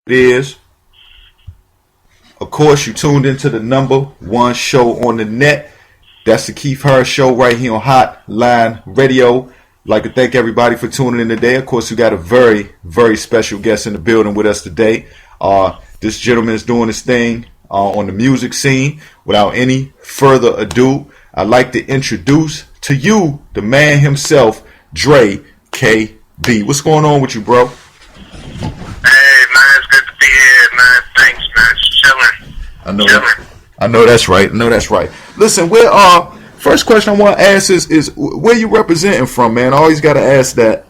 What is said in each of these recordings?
It is. Of course, you tuned into the number one show on the net. That's the Keith Harris Show right here on Hotline Radio. I'd like to thank everybody for tuning in today. Of course, we got a very, very special guest in the building with us today. This gentleman is doing his thing on the music scene. Without any further ado, I'd like to introduce to you the man himself, Dre K.B. What's going on with you, bro? Hey, man, it's good to be here, man. Thanks, man. Chilling. I know that's right. Listen, first question I want to ask is where you representing from, man? I always got to ask that.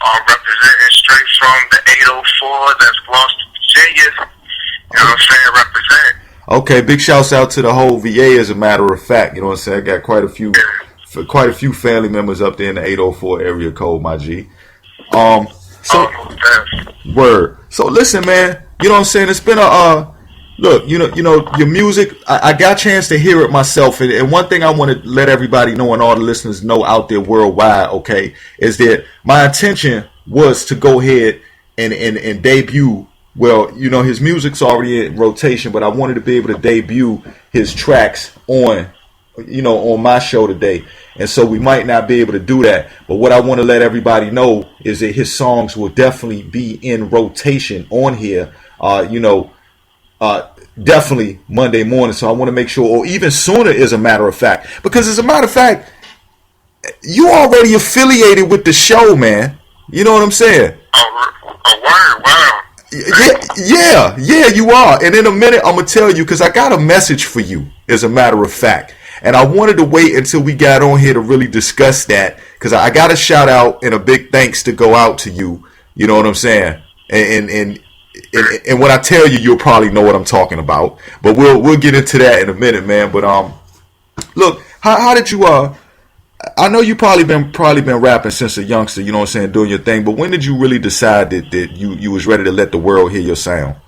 I'm representing straight from the 804. That's Gloucester, Virginia. You know what I'm saying? Represent. Okay, big shouts out to the whole VA. As a matter of fact, you know what I'm saying. I got quite a few family members up there in the 804 area code, my G. Word. So listen, man. You know what I'm saying? It's been look. You know your music. I got a chance to hear it myself, and one thing I want to let everybody know and all the listeners know out there worldwide, okay, is that my intention was to go ahead and debut. Well, you know, his music's already in rotation, but I wanted to be able to debut his tracks on my show today. And so we might not be able to do that. But what I want to let everybody know is that his songs will definitely be in rotation on here, definitely Monday morning. So I want to make sure, or even sooner, as a matter of fact. Because as a matter of fact, you already affiliated with the show, man. You know what I'm saying? A word, wow. Yeah, you are. And in a minute, I'm going to tell you, because I got a message for you, as a matter of fact. And I wanted to wait until we got on here to really discuss that, because I got a shout out and a big thanks to go out to you. You know what I'm saying? And when I tell you, you'll probably know what I'm talking about. But we'll get into that in a minute, man. But look, how did you I know you probably been rapping since a youngster, you know what I'm saying, doing your thing. But when did you really decide that you was ready to let the world hear your sound? Man,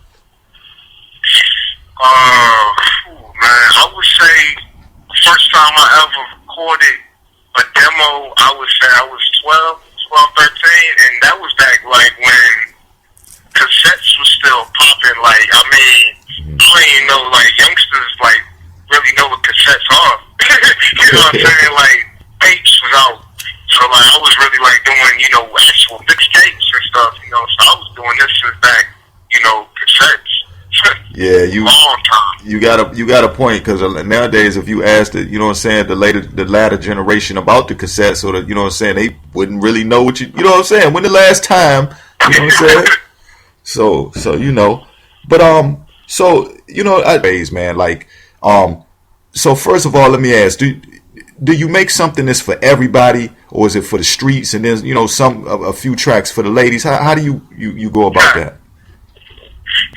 I would say first time I ever recorded a demo, I would say I was 12, 13, and that was back like when cassettes was still popping. Like, I mean, I don't even know, like, youngsters like really know what cassettes are. You know what I'm saying? Like, tapes was out. So like I was really like doing, actual mixtapes and stuff, so I was doing this since back, cassettes. Yeah, long time. You got a point, because nowadays if you ask the, you know what I'm saying, the latter generation about the cassettes, or the, you know what I'm saying, they wouldn't really know what you know what I'm saying, when the last time, you know what I'm saying. So but man, like so first of all, let me ask, do you make something that's for everybody, or is it for the streets, and then a few tracks for the ladies? How do you go about that?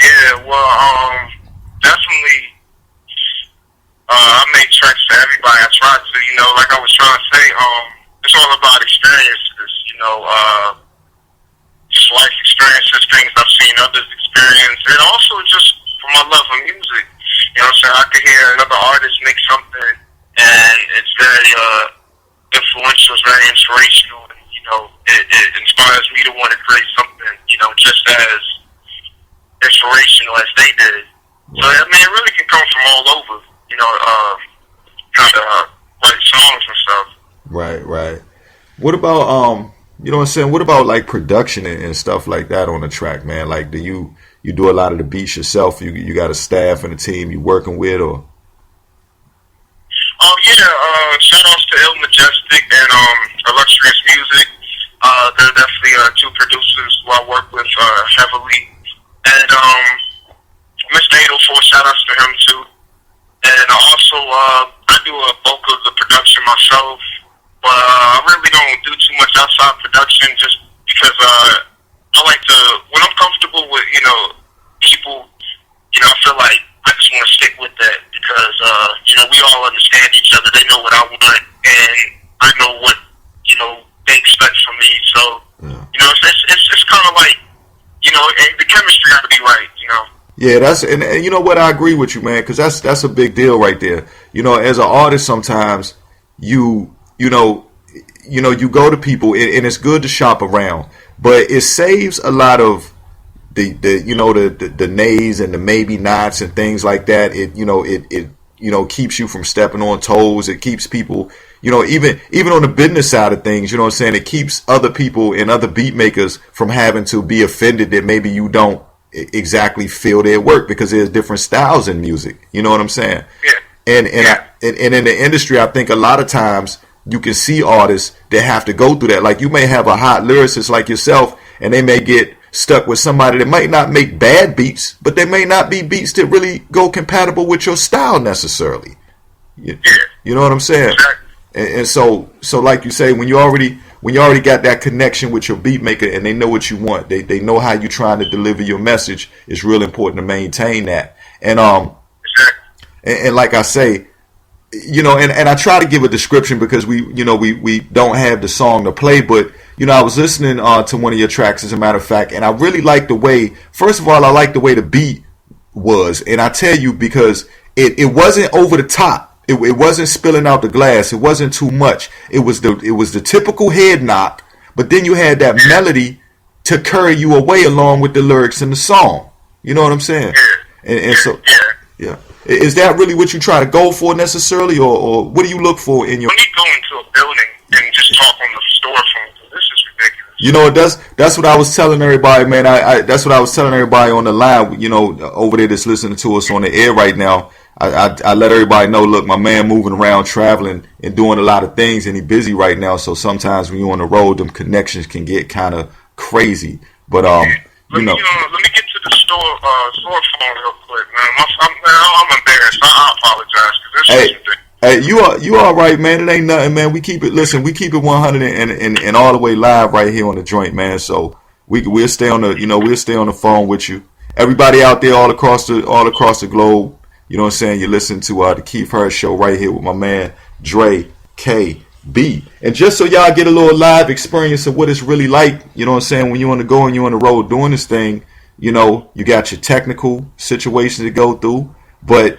Yeah, well, definitely. I make tracks for everybody. I try to, like I was trying to say, it's all about experiences, just life experiences, things I've seen others experience, and also just for my love of music. You know what I'm saying? I could hear another artist make something, and it's very influential, it's very inspirational, and it inspires me to want to create something, just as inspirational as they did. So I mean, it really can come from all over, kind of write songs and stuff. Right. What about you know what I'm saying? What about like production and stuff like that on the track, man? Like, do you do a lot of the beats yourself? You got a staff and a team you working with, or? Oh yeah, shout outs to Ill Majestic and Illustrious Music. They're definitely two producers who I work with heavily. And Mr. 804, shout outs to him too. And also I do a bulk of the production myself, but I really don't do too much outside production, just because I like to, when I'm comfortable with people, I feel like I just want to stick with that, because we all understand each other. They know what I want, and I know what they expect from me. So it's kind of like the chemistry got to be right. Yeah, that's and you know what, I agree with you, man, because that's a big deal right there. As an artist, sometimes you go to people, and it's good to shop around, but it saves a lot of the you know the nays and the maybe nots and things like that. It keeps you from stepping on toes. It keeps people, even on the business side of things, you know what I'm saying? It keeps other people and other beat makers from having to be offended that maybe you don't exactly feel their work, because there's different styles in music. You know what I'm saying? Yeah. And in the industry, I think a lot of times you can see artists that have to go through that. Like, you may have a hot lyricist like yourself, and they may get stuck with somebody that might not make bad beats, but they may not be beats that really go compatible with your style necessarily. You know what I'm saying? And so like you say, when you already got that connection with your beat maker and they know what you want, they know how you're trying to deliver your message, it's real important to maintain that. And and like I say, and I try to give a description because we don't have the song to play, but I was listening to one of your tracks, as a matter of fact, and I really like the way, first of all, I like the way the beat was, and I tell you, because it wasn't over the top. It wasn't spilling out the glass. It wasn't too much. It was the typical head knock, but then you had that melody to carry you away along with the lyrics in the song. You know what I'm saying? And so, yeah. Is that really what you try to go for necessarily, or what do you look for in your... When you go into a building and just talk on the storefront, this is ridiculous. That's what I was telling everybody, man. That's what I was telling everybody on the line, over there that's listening to us on the air right now. I let everybody know, look, my man moving around, traveling, and doing a lot of things, and he's busy right now. So sometimes when you're on the road, them connections can get kind of crazy. But let me get to the store phone real quick, man. I'm embarrassed. I apologize, because this is ridiculous. Hey, you all right, man? It ain't nothing, man. We keep it 100 and all the way live right here on the joint, man. So we'll stay on the phone with you. Everybody out there all across the globe. You know what I'm saying? You're listening to the Keith Harris Show right here with my man Dre K.B. And just so y'all get a little live experience of what it's really like, you know what I'm saying, when you're on the go and you're on the road doing this thing, you got your technical situations to go through, but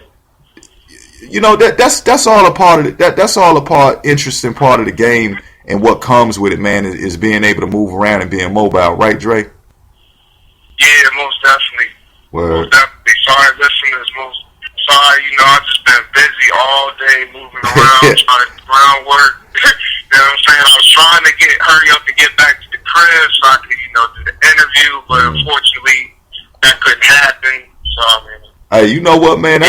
that's all a part of it. That's all a interesting part of the game, and what comes with it, man, is being able to move around and being mobile, right, Dre? Yeah, most definitely. Word. Most definitely. Sorry, listeners. Sorry, I've just been busy all day moving around, trying to groundwork. You know what I'm saying? I was trying to hurry up and get back to the crib so I could, do the interview, but unfortunately that couldn't happen. So, hey, you know what, man?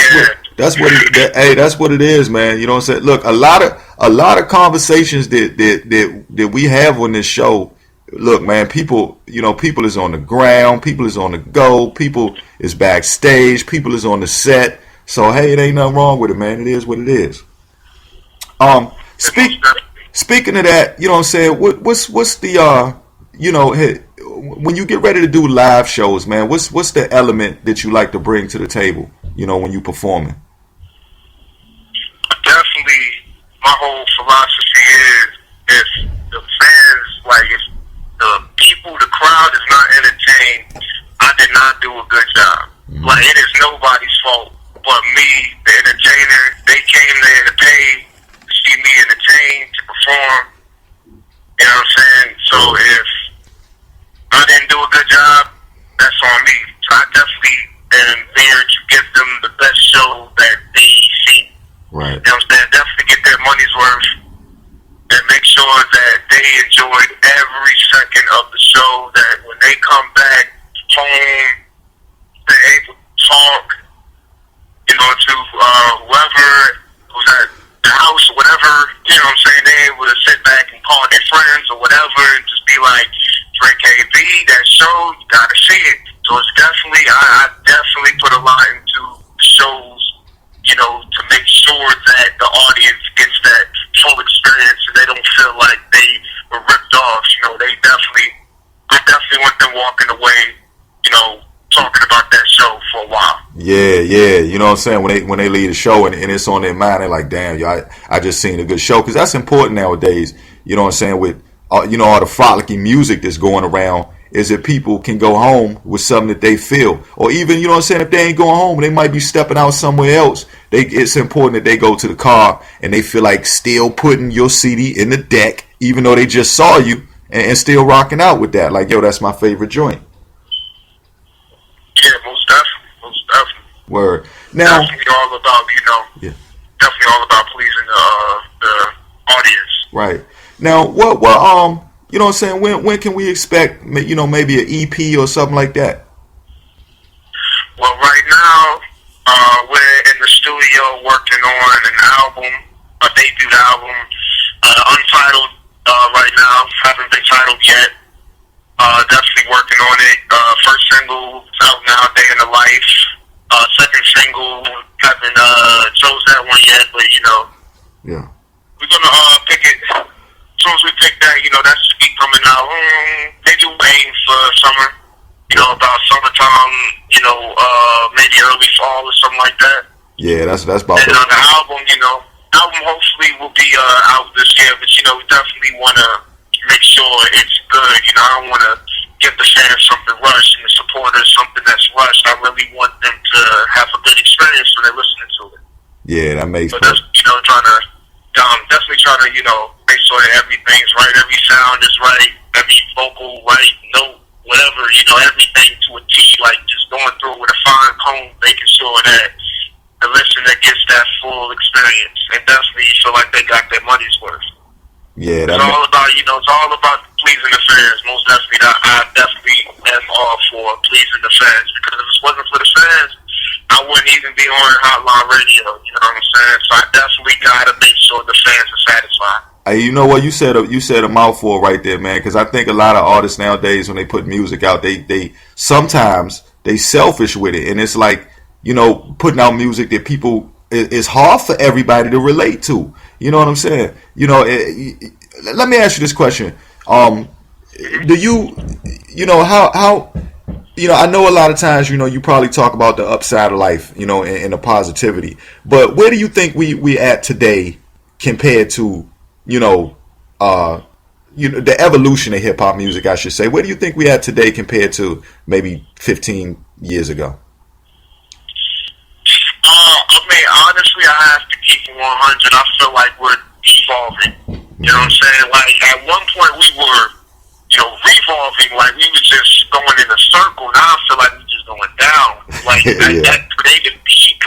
That's what it is, man. You know what I'm saying? Look, a lot of conversations that we have on this show. Look, man, people is on the ground, people is on the go, people is backstage, people is on the set. So hey, it ain't nothing wrong with it, man. It is what it is. Speaking of that, you know what I'm saying? What's the when you get ready to do live shows, man? What's the element that you like to bring to the table? When you performing. Definitely, my whole philosophy is if the fans, if the crowd is not entertained, I did not do a good job. Mm-hmm. It is nobody's fault but me, the entertainer. They came there to pay to see me entertain, to perform. You know what I'm saying? So if I didn't do a good job, that's on me. So I definitely am there to give them the best show that they see. Right. You know what I'm saying? Definitely get their money's worth and make sure that they enjoyed every second of the show, that when they come back home, they're able to talk, to whoever was at the house or whatever, you know what I'm saying, they're able to sit back and call their friends or whatever and just be like, Dre K.B, that show, you gotta see it. So it's definitely, I definitely put a lot into shows, to make sure that the audience gets that full experience and they don't feel like they were ripped off. I definitely want them walking away, talking about that show for a while. Yeah, you know what I'm saying? When they leave the show and it's on their mind, they're like, damn, y'all, I just seen a good show. Because that's important nowadays, you know what I'm saying, with, all the frolicky music that's going around, is that people can go home with something that they feel. Or even, you know what I'm saying, if they ain't going home, they might be stepping out somewhere else. It's important that they go to the car and they feel like still putting your CD in the deck, even though they just saw you, and still rocking out with that. Like, yo, that's my favorite joint. Yeah, most definitely, most definitely. Word. Now, Definitely all about, yeah, definitely all about pleasing the audience. right. Now, you know what I'm saying? When can we expect, maybe an EP or something like that? Well, right now, we're in the studio working on an album, a debut album, untitled right now, haven't been titled yet. Definitely working on it. First single is out now, Day in the Life. Second single, haven't chose that one yet, but Yeah. we're gonna pick it. As soon as we pick that, that should be coming out. Maybe we'll aim for summer. About summertime. Maybe early fall or something like that. Yeah, that's about And on the album, album hopefully will be out this year, but we definitely want to make sure it's good. I don't want to give the fans something rushed and the supporters something that's rushed. I really want them to have a good experience when they're listening to it. Yeah, that makes So that's definitely trying to make sure that everything's right, every sound is right, every vocal right, note, whatever, everything to a T, like just going through it with a fine comb, making sure that the listener gets that full experience and definitely feel like they got their money's worth. Yeah, it's all about, it's all about pleasing the fans. Most definitely, I definitely am all for pleasing the fans, because if it wasn't for the fans, I wouldn't even be on Hotline Radio. You know what I'm saying? So I definitely gotta make sure the fans are satisfied. Hey, you know what? You said a mouthful right there, man. Because I think a lot of artists nowadays, when they put music out, they sometimes they selfish with it, and it's like, putting out music that people, it's hard for everybody to relate to. You know what I'm saying? Let me ask you this question. Do you, how I know a lot of times, you probably talk about the upside of life, and the positivity. But where do you think we at today compared to, the evolution of hip hop music, I should say? Where do you think we at today compared to maybe 15 years ago? Honestly, I have to keep it 100. I feel like we're evolving. You know what I'm saying? Like, at one point we were, revolving, like we were just going in a circle. Now I feel like we're just going down. Like, Yeah. that creative peak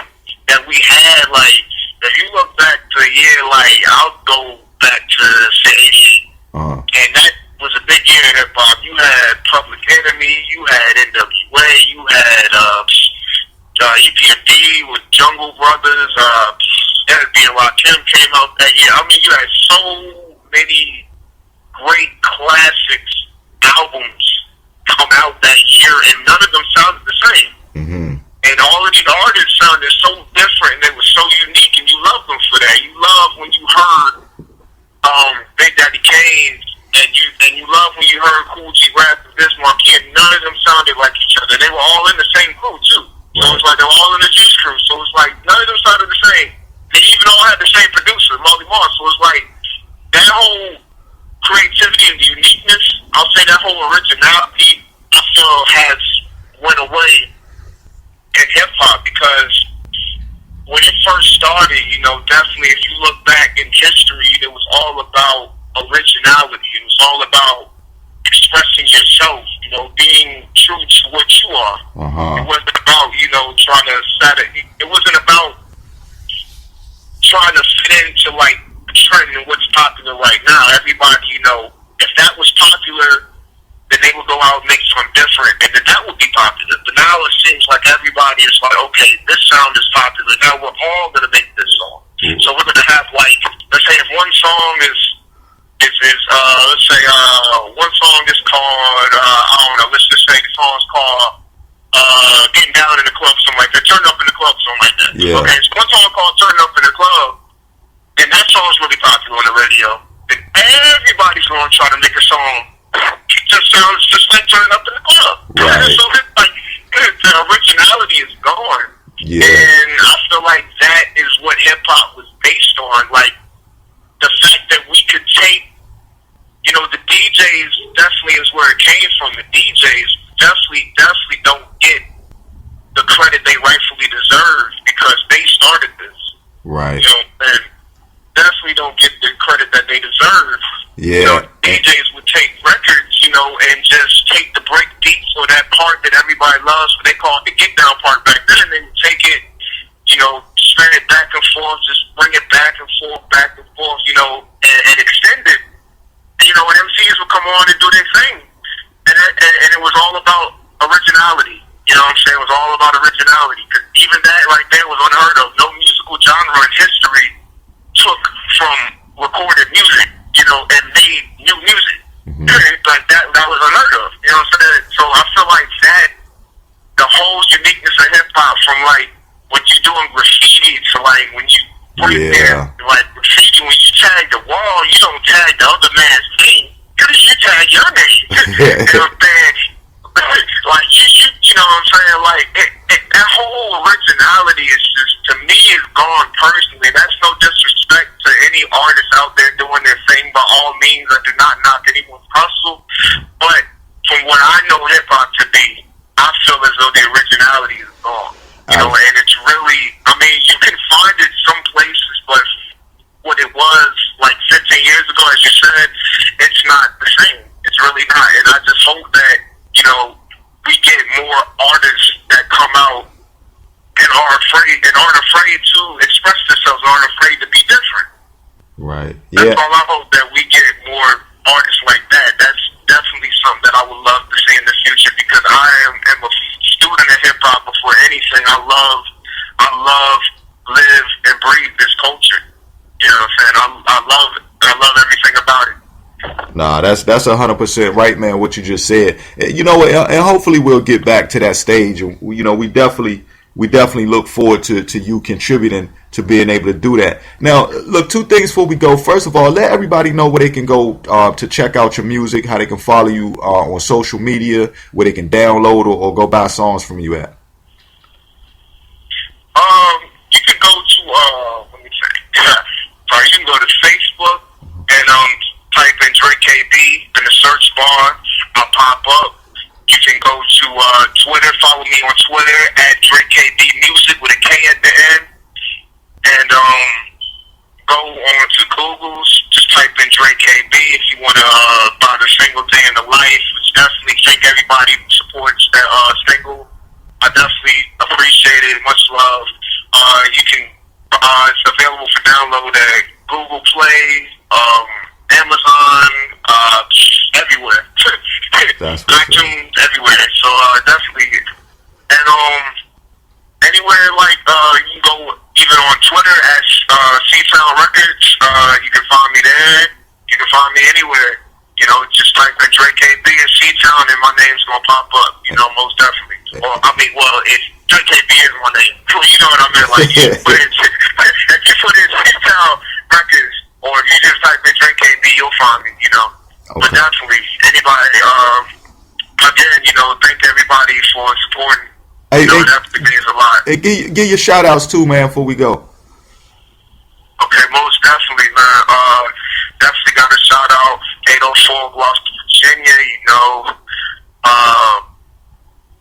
that we had, like, if you look back to a year, like, I'll go back to, say, 88. And that was a big year in hip-hop. You had Public Enemy, you had NWA, you had, D.M.V. with Jungle Brothers, NB Rakim came out that year. I mean, you had so many great classics albums come out that year, and none of them sounded the same. Mm-hmm. And all of these artists sounded so different, and they were so unique, and you loved them for that. You loved when you heard Big Daddy Kane, and you loved when you heard Cool G Rap and Bismarck, and none of them sounded like each other. They were all in the same crew, too. So it's like they were all in the Juice Crew. So it's like none of them sounded the same. They even all had the same producer, Molly Marr. So it's like that whole creativity and uniqueness, I'll say that whole originality, I feel has went away in hip hop, because when it first started, definitely if you look back in history, it was all about originality. It was all about expressing yourself, being true to what you are. It wasn't about, trying to set it. It wasn't about trying to fit into, like, the trend and what's popular right now. Everybody, if that was popular, then they would go out and make something different, and then that would be popular. But now it seems like everybody is like, okay, this sound is popular. Now we're all going to make this song. So we're going to have, like, let's say if one song is let's say one song is called, I don't know, let's just say the song's called Getting Down in the Club, something like that. Turn Up in the Club, something like that. Yeah. Okay, so one song called Turn Up in the Club, and that song's really popular on the radio. Then everybody's going to try to make a song just sounds just like Turn Up in the Club. Right. So it's like the originality is gone. Yeah. And I feel like that is what hip hop was based on. Like, the fact that we could take, the DJs definitely is where it came from. The DJs definitely don't get the credit they rightfully deserve, because they started this. Right. And definitely don't get the credit that they deserve. Yeah. DJs would take records, and just take the break beats or that part that everybody loves, what they call the get down part back then, and then take it, you know, spin it back and forth, just bring it back and forth, you know, and extend it. You know, and MCs would come on and do their thing, and it was all about originality. You know what I'm saying? It was all about originality. Because even that right there was unheard of. No musical genre in history took from recorded music, you know, and made new music. Mm-hmm. Like that was unheard of. You know what I'm saying? So I feel like that, the whole uniqueness of hip hop, from like when you doing graffiti to like when you break there, like graffiti, when you tag the wall, you don't tag the other man's name. You tag your name. You know what I'm saying? Like you know what I'm saying? Like that whole originality is just, to me, is gone personally. That's no disrespect to any artist out there doing their thing. By all means, I do not knock anyone's hustle. But from what I know hip hop to be, I feel as though the originality is gone. You know, and it's really, I mean, you can find it some places, but what it was like 15 years ago, as you said, it's not the same. It's really not. And I just hope that, you know, we get more artists that come out and aren't afraid to express themselves, aren't afraid to be different. Right. That's all I hope, that we get more artists like that. That's definitely something that I would love to see in the future, because I am a student of hip hop before anything. I love, live, and breathe this culture. You know what I'm saying? I love it. I love everything about it. Nah, that's 100% right, man. What you just said, you know, and hopefully we'll get back to that stage. And you know, we definitely look forward to you contributing to being able to do that. Now, look, two things before we go. First of all, let everybody know where they can go to check out your music, how they can follow you on social media, where they can download or go buy songs from you at. You can go to let me check. Sorry, you can go to Facebook and type in Dre K.B. in the search bar. I'll pop up. You can go to Twitter. Follow me on Twitter at Dre K.B. Music with a K at the end. And go on to Google's. Just type in Dre K.B. if you want to buy the single Day in the Life. Which definitely thank everybody who supports that single. I definitely appreciate it. Much love. You can. It's available for download at Google Play, Amazon, everywhere. iTunes, everywhere. So definitely. And anywhere, like you can go even on Twitter at C-Town Records. You can find me there. You can find me anywhere. You know, just type in Dre K.B. and C-Town, and my name's gonna pop up. You know, most definitely. Or it's Dre K.B. is my name. You know what I mean? Like, if you put in C-Town Records, or if you just type in Dre K.B., you'll find me. You know. Okay. But definitely, anybody. Again, you know, thank everybody for supporting. You know, it definitely means a lot. Hey, give your shout outs too, man, before we go. Okay, most definitely, man. Definitely got a shout out 804 Gloucester, Virginia, you know.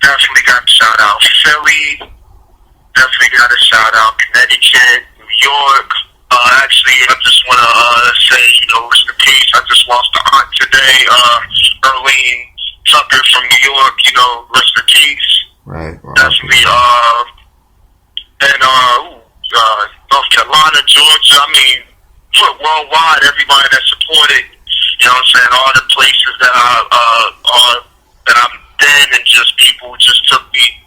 Definitely got a shout out Philly. Definitely got a shout out Connecticut, New York. Actually, I just want to say, you know, rest in peace. I just lost an aunt today, Earlene Tucker from New York, you know, rest in peace. Right. Definitely, North Carolina, Georgia, I mean, worldwide, everybody that supported, you know what I'm saying, all the places that I've been, and just people just took me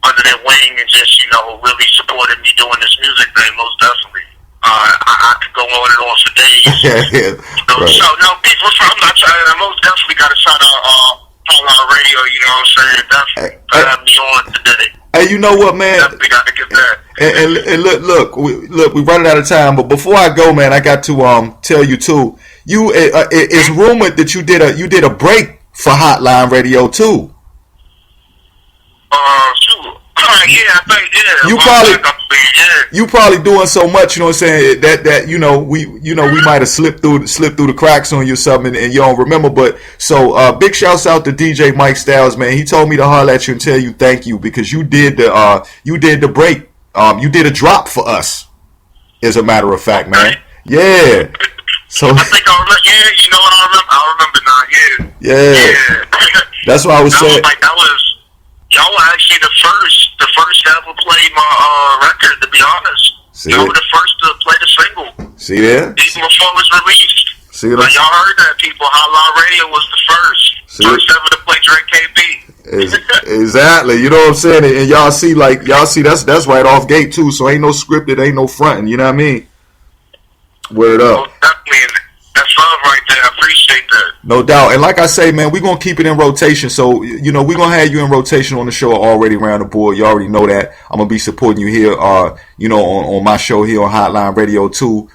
under their wing and just, you know, really supported me doing this music thing, most definitely. I could go on and on for days. Right. So, no, people from, I most definitely got a shout out on radio, you know what I'm saying? Definitely have me on today. Hey, you know what, man? Definitely got to get that. And look, we running out of time. But before I go, man, I got to tell you too. It's rumored that you did a break for Hotline Radio too. Sure. Yeah, I think You probably doing so much, you know what I'm saying, that we might have slipped through the cracks on you or something and you don't remember. But so big shouts out to DJ Mike Styles, man. He told me to holler at you and tell you thank you because you did the break. You did a drop for us, as a matter of fact, man. Yeah. So I think I remember. Yeah, you know what I remember now. Yeah. That's what I was saying. Like y'all were actually the first to ever play my record. To be honest, y'all were the first to play the single. See there? Even before it was released. See like y'all heard that, people. Hotline Radio was the first ever to play Dre K.B. Exactly. You know what I'm saying? And y'all see that's right off gate too. So ain't no scripted, ain't no fronting. You know what I mean? Word up. Oh, definitely. That's love right there. I appreciate that. No doubt. And like I say, man, we're going to keep it in rotation. So, you know, we're going to have you in rotation on the show already around the board. You already know that. I'm going to be supporting you here, you know, on my show here on Hotline Radio too.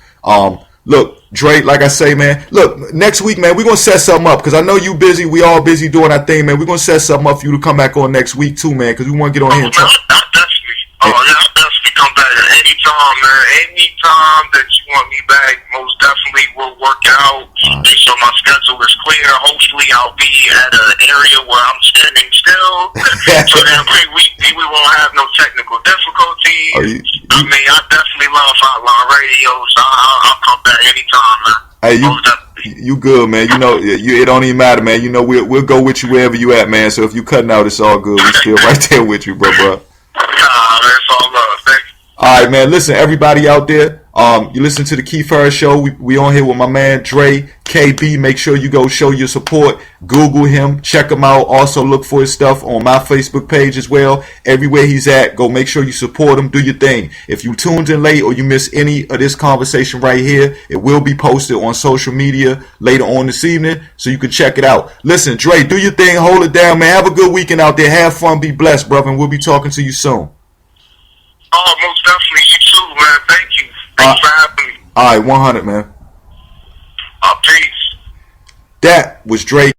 Look, Dre, like I say, man, look, next week, man, we're going to set something up because I know you busy. We all busy doing our thing, man. We're going to set something up for you to come back on next week too, man, because we want to get on here and talk. I'll definitely come back at any time, man. Any time that you want me back, most definitely will work out. Right. So my schedule is clear. Hopefully I'll be at an area where I'm standing still. So that we won't have no technical difficulties. I mean, I definitely love Hotline Radio, so I'll come back anytime, man. Hey, you good, man. You know, it don't even matter, man. You know, we'll go with you wherever you at, man. So if you cutting out, it's all good. We still right there with you, bro. That's all love. Thanks. All right, man. Listen, everybody out there. You listen to the Keith Show. We on here with my man Dre K.B. Make sure you go show your support. Google him, check him out. Also look for his stuff on my Facebook page as well. Everywhere he's at, go make sure you support him. Do your thing. If you tuned in late or you missed any of this conversation right here, it will be posted on social media later on this evening, so you can check it out. Listen, Dre, do your thing. Hold it down, man. Have a good weekend out there. Have fun. Be blessed, brother. And we'll be talking to you soon. Oh, most definitely. You too, man. Thank you. Thanks for having me. All right, 100, man. Peace. That was Drake.